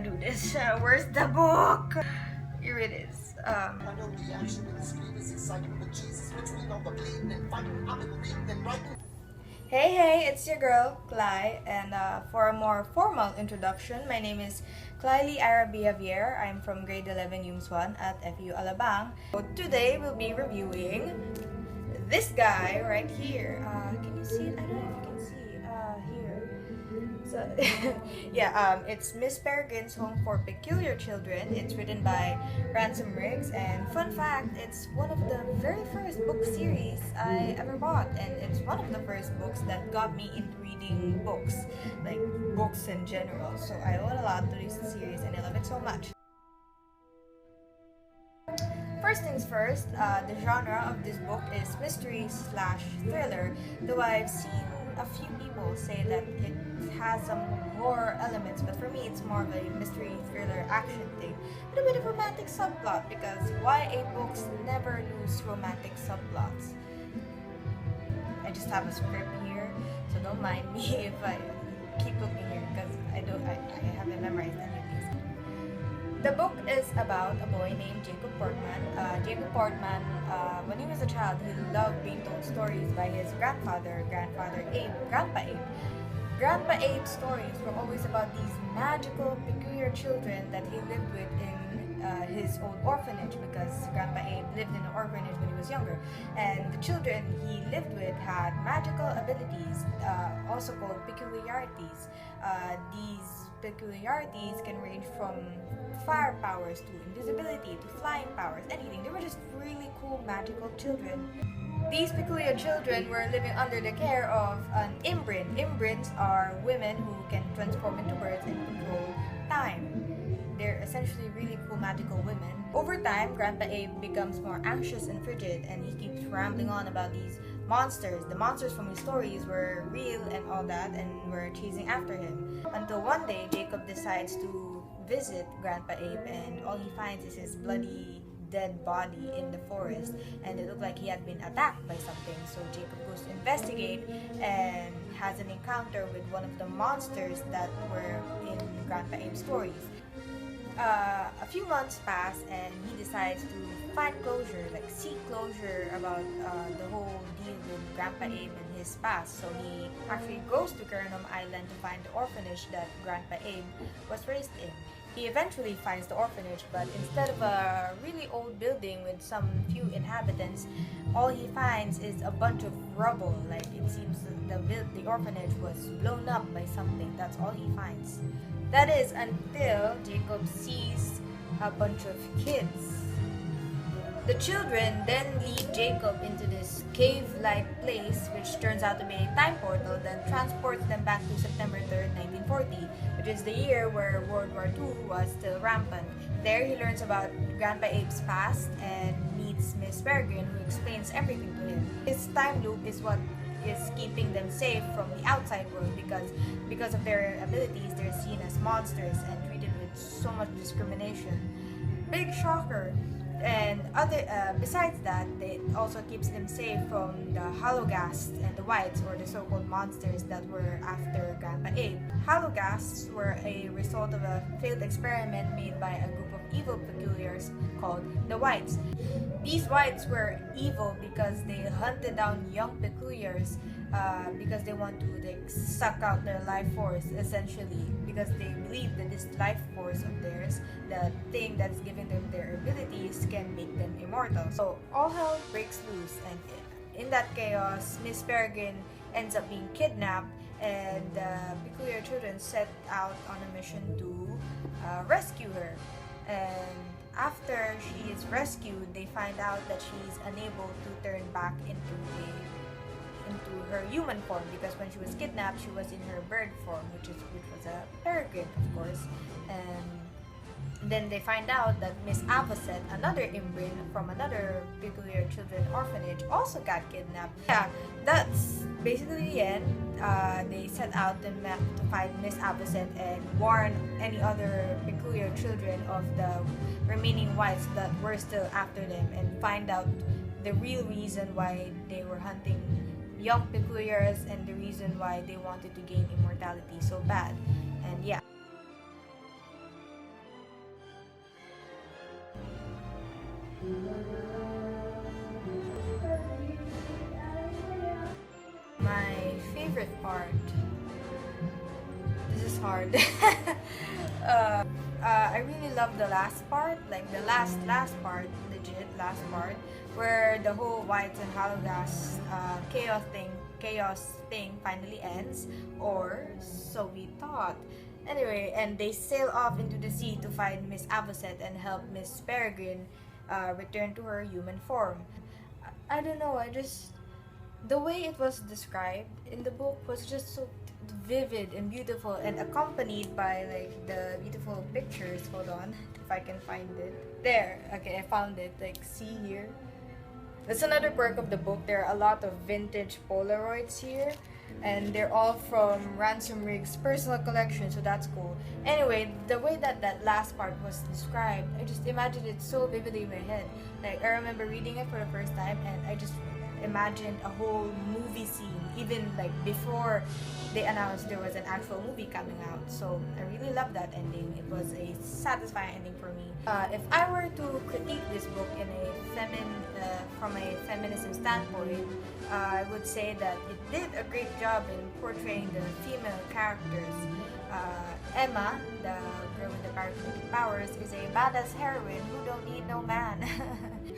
I do this? Where's the book? Here it is. I know the action in the screen is exciting, but Jesus, between all the bleeding and fighting, I've been reading and writing. Hey, it's your girl, Cly, and for a more formal introduction, my name is Clylie-Javier. I'm from grade 11 UMS 1 at HU01-JAVIER. So today we'll be reviewing this guy right here. Can you see it? I don't know if you can see. Here. So, yeah, it's Miss Peregrine's Home for Peculiar Children. It's written by Ransom Riggs, and fun fact, it's one of the very first book series I ever bought, and it's one of the first books that got me into reading books, like books in general. So I owe a lot to this series, and I love it so much. First things first, the genre of this book is mystery/thriller, though I've seen a few people say that it has some horror elements, but for me it's more of a mystery thriller action thing with a bit of romantic subplot, because YA books never lose romantic subplots. I just have a script here, so don't mind me if I keep looking here, because I haven't memorized any of these. The book is about a boy named Jacob Portman. Jacob Portman, when he was a child, he loved being told stories by his Grandpa Abe. Grandpa Abe's stories were always about these magical, peculiar children that he lived with in his old orphanage, because Grandpa Abe lived in an orphanage when he was younger. And the children he lived with had magical abilities, also called peculiarities. These peculiarities can range from fire powers to invisibility to flying powers, anything. They were just really cool, magical children. These peculiar children were living under the care of an Imbrin. Imbrins are women who can transform into birds and control time. They're essentially really cool magical women. Over time, Grandpa Abe becomes more anxious and frigid, and he keeps rambling on about these monsters. The monsters from his stories were real and all that, and were chasing after him. Until one day, Jacob decides to visit Grandpa Abe, and all he finds is his bloody dead body in the forest, and it looked like he had been attacked by something. So Jacob goes to investigate and has an encounter with one of the monsters that were in Grandpa Abe's stories. A few months pass, and he decides to find closure, like seek closure about the whole deal with Grandpa Abe and his past. So he actually goes to Carenum Island to find the orphanage that Grandpa Abe was raised in. He eventually finds the orphanage, but instead of a really old building with some few inhabitants, all he finds is a bunch of rubble. Like, it seems the orphanage was blown up by something. That's all he finds. That is until Jacob sees a bunch of kids. The children then lead Jacob into this cave-like place, which turns out to be a time portal that transports them back to September 3rd, 1940, which is the year where World War II was still rampant. There he learns about Grandpa Abe's past and meets Miss Peregrine, who explains everything to him. His time loop is what is keeping them safe from the outside world, because of their abilities, they're seen as monsters and treated with so much discrimination. Big shocker. And besides that, it also keeps them safe from the Hologasts and the Whites, or the so-called monsters that were after Grandpa Abe. Hologasts were a result of a failed experiment made by a group of evil peculiars called the Whites. These Whites were evil because they hunted down young peculiars because they want to suck out their life force, essentially, because they believe that this life force of theirs, the thing that's giving them their abilities, can make them immortal. So all hell breaks loose, and in that chaos, Miss Peregrine ends up being kidnapped, and the peculiar children set out on a mission to rescue her. And after she is rescued, they find out that she's unable to turn back into her human form, because when she was kidnapped, she was in her bird form, which was a peregrine, of course. And then they find out that Miss Avocet, another Imbrin from another peculiar children orphanage, also got kidnapped. Yeah, that's basically the end. They set out to find Miss Avocet and warn any other peculiar children of the remaining Whites that were still after them, and find out the real reason why they were hunting young peculiars, and the reason why they wanted to gain immortality so bad. And yeah. My favorite part. This is hard. I really love the last part, like the last part, legit last part, where the whole Whites and Hologas chaos thing finally ends, or so we thought. Anyway, and they sail off into the sea to find Miss Avocet and help Miss Peregrine return to her human form. I don't know. I just the way it was described in the book was just so vivid and beautiful and accompanied by like the beautiful pictures. Hold on, if I can find it. There, okay, I found it. Like, see here. That's another perk of the book. There are a lot of vintage Polaroids here, and they're all from Ransom Riggs' personal collection, so that's cool. Anyway, the way that that last part was described, I just imagined it so vividly in my head. Like, I remember reading it for the first time, and I just imagined a whole movie scene, even like before they announced there was an actual movie coming out. So I really loved that ending. It was a satisfying ending for me. If I were to critique this book in from a feminism standpoint, I would say that it did a great job in portraying the female characters. Emma, the girl with the pyrokinetic powers, is a badass heroine who don't need no man.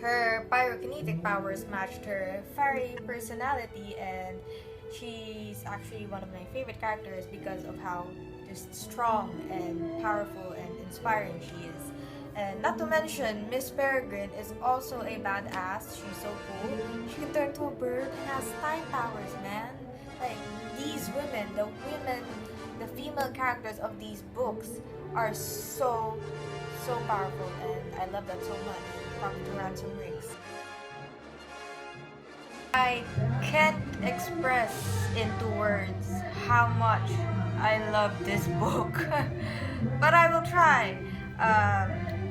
Her pyrokinetic powers matched her fiery personality, and she's actually one of my favorite characters because of how just strong and powerful and inspiring she is. And not to mention, Miss Peregrine is also a badass. She's so cool. She can turn to a bird and has time powers, man. Like, these women, the female characters of these books are so powerful, and I love that so much. From to Ransom Riggs. I can't express into words how much I love this book, but I will try.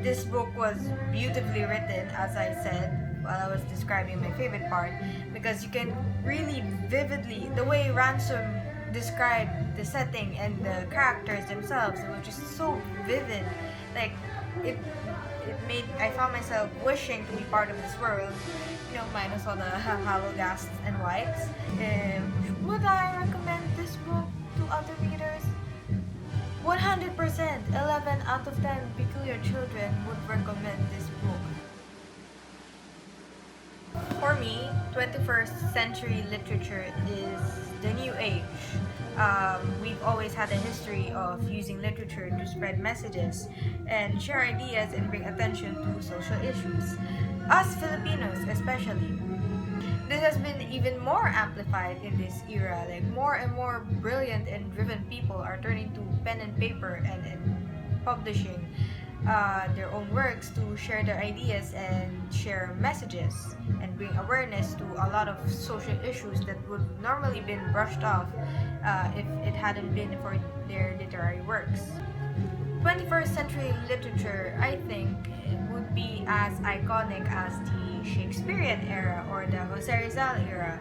This book was beautifully written, as I said while I was describing my favorite part, because you can really vividly, the way Ransom described the setting and the characters themselves, it was just so vivid. Like, I found myself wishing to be part of this world, minus all the hologasts and whites. Would I recommend this book to other readers? 100%, 11 out of 10 peculiar children would recommend this book. For me, 21st century literature is the new age. We've always had a history of using literature to spread messages and share ideas and bring attention to social issues. Us Filipinos especially. This has been even more amplified in this era. Like, more and more brilliant and driven people are turning to pen and paper and publishing their own works to share their ideas and share messages and bring awareness to a lot of social issues that would normally been brushed off if it hadn't been for their literary works. 21st century literature, I think, would be as iconic as the Shakespearean era or the Jose Rizal era,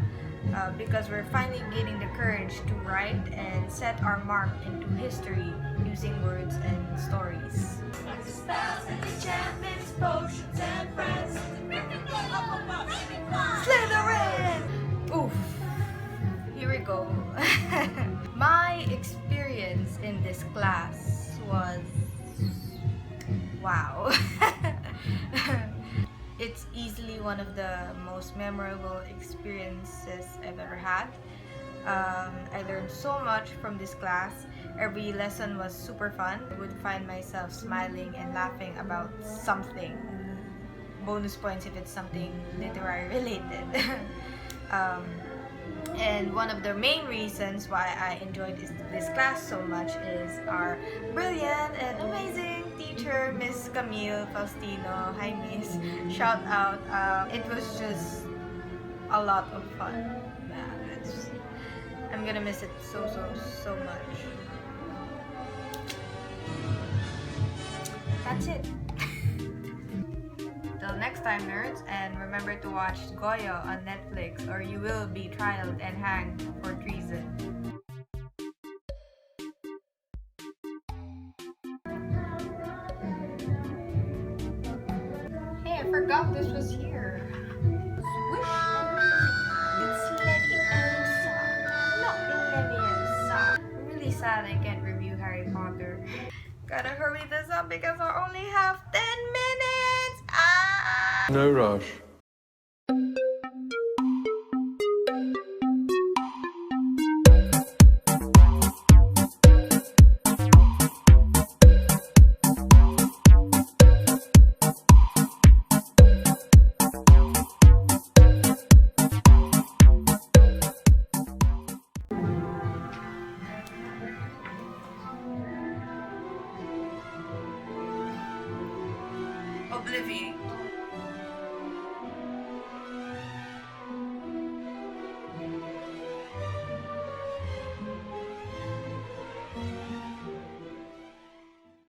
because we're finally gaining the courage to write and set our mark into history using words and stories. Slytherin! Oof. Here we go. My experience in this class was wow. It's easily one of the most memorable experiences I've ever had. I learned so much from this class. Every lesson was super fun. I would find myself smiling and laughing about something. Bonus points if it's something literary related. And one of the main reasons why I enjoyed this class so much is our brilliant and amazing teacher, Miss Camille Faustino. Hi, Miss. Shout out. It was just a lot of fun. I'm gonna miss it so much. That's it. Till next time, nerds, and remember to watch Goyo on Netflix or you will be trialed and hanged for treason. Hey, I forgot forgot this was here. Wish it's Leviosa, not Leviosa. I'm really sad I can't review Harry Potter. Gotta hurry this up because I only have 10 minutes. Ah! No rush.